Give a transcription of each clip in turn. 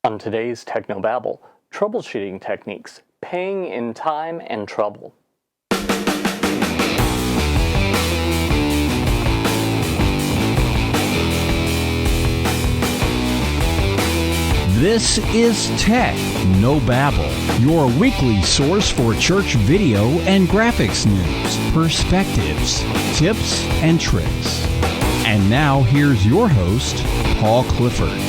On today's Babel, troubleshooting techniques, paying in time and trouble. This is Tech No Babel, your weekly source for church video and graphics news, perspectives, tips, and tricks. And now here's your host, Paul Clifford.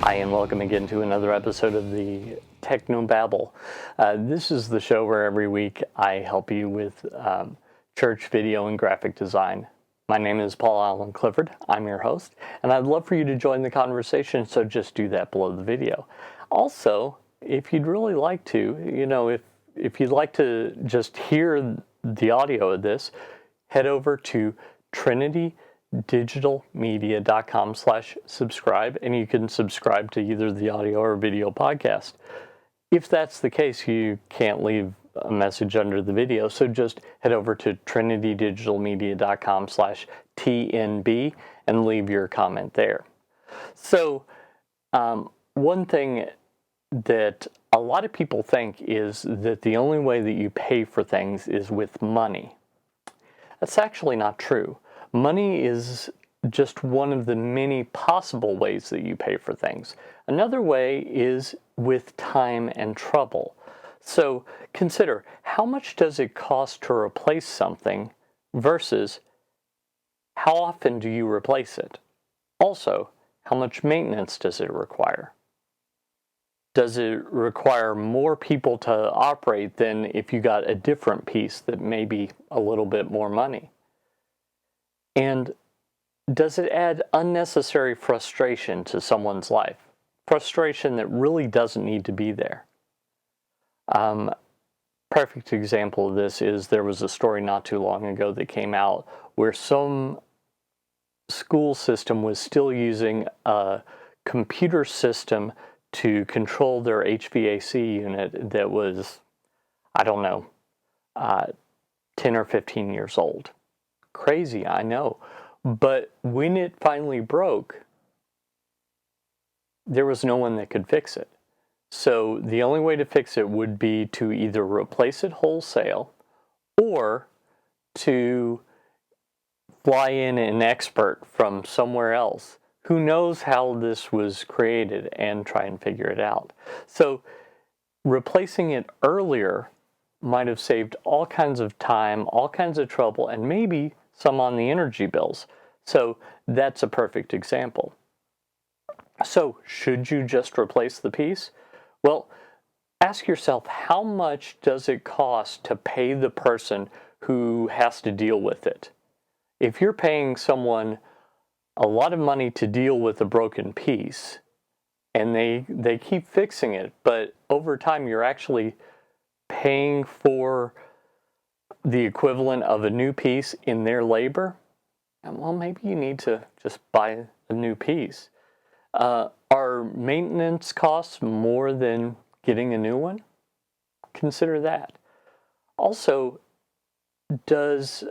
Hi, and welcome again to another episode of the Techno Babel. This is the show where every week I help you with church video and graphic design. My name is Paul Allen Clifford. I'm your host, and I'd love for you to join the conversation, so just do that below the video. Also, if you'd really like to, if you'd like to just hear the audio of this, head over to trinitydigitalmedia.com/subscribe, and you can subscribe to either the audio or video podcast. If that's the case, you can't leave a message under the video, so just head over to trinitydigitalmedia.com/TNB and leave your comment there. So, one thing that a lot of people think is that the only way that you pay for things is with money. That's actually not true. Money is just one of the many possible ways that you pay for things. Another way is with time and trouble. So consider, how much does it cost to replace something versus how often do you replace it? Also, how much maintenance does it require? Does it require more people to operate than if you got a different piece that may be a little bit more money? And does it add unnecessary frustration to someone's life? Frustration that really doesn't need to be there. Perfect example of this is there was a story not too long ago that came out where some school system was still using a computer system to control their HVAC unit that was, 10 or 15 years old. Crazy, I know. But when it finally broke, there was no one that could fix it. So the only way to fix it would be to either replace it wholesale or to fly in an expert from somewhere else who knows how this was created and try and figure it out. So replacing it earlier might have saved all kinds of time, all kinds of trouble, and maybe some on the energy bills. So that's a perfect example. So should you just replace the piece? Well, ask yourself, how much does it cost to pay the person who has to deal with it? If you're paying someone a lot of money to deal with a broken piece, and they keep fixing it, but over time you're actually paying for the equivalent of a new piece in their labor, well, maybe you need to just buy a new piece. Are maintenance costs more than getting a new one? Consider that. Also, does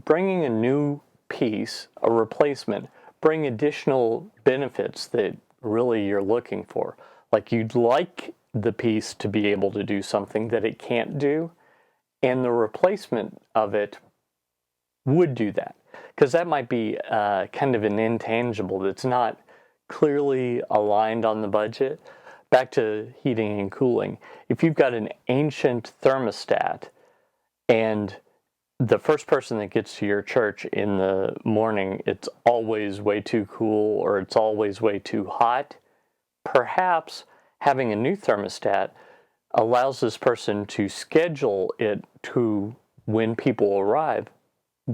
bringing a new piece, a replacement, bring additional benefits that really you're looking for? Like, you'd like the piece to be able to do something that it can't do, and the replacement of it would do that. Because that might be kind of an intangible that's not clearly aligned on the budget. Back to heating and cooling. If you've got an ancient thermostat and the first person that gets to your church in the morning, it's always way too cool or it's always way too hot, perhaps having a new thermostat allows this person to schedule it to, when people arrive,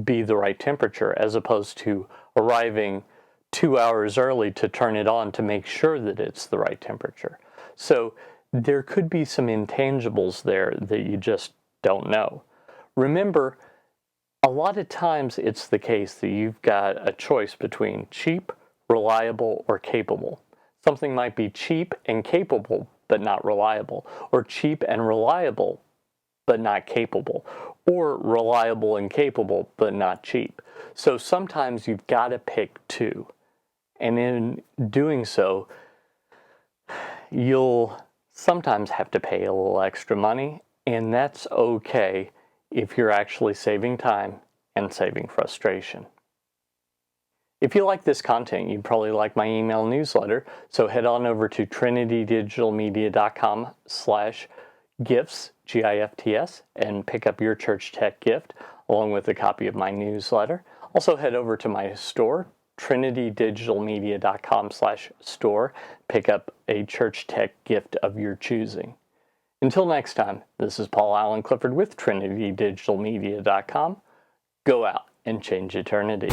be the right temperature, as opposed to arriving 2 hours early to turn it on to make sure that it's the right temperature. So there could be some intangibles there that you just don't know. Remember, a lot of times it's the case that you've got a choice between cheap, reliable, or capable. Something might be cheap and capable, but not reliable, or cheap and reliable, but not capable, or reliable and capable, but not cheap. So sometimes you've got to pick two. And in doing so, you'll sometimes have to pay a little extra money, and that's okay if you're actually saving time and saving frustration. If you like this content, you'd probably like my email newsletter, so head on over to trinitydigitalmedia.com/gifts, GIFTS, and pick up your church tech gift along with a copy of my newsletter. Also head over to my store, trinitydigitalmedia.com/store, pick up a church tech gift of your choosing. Until next time, this is Paul Allen Clifford with trinitydigitalmedia.com. Go out and change eternity.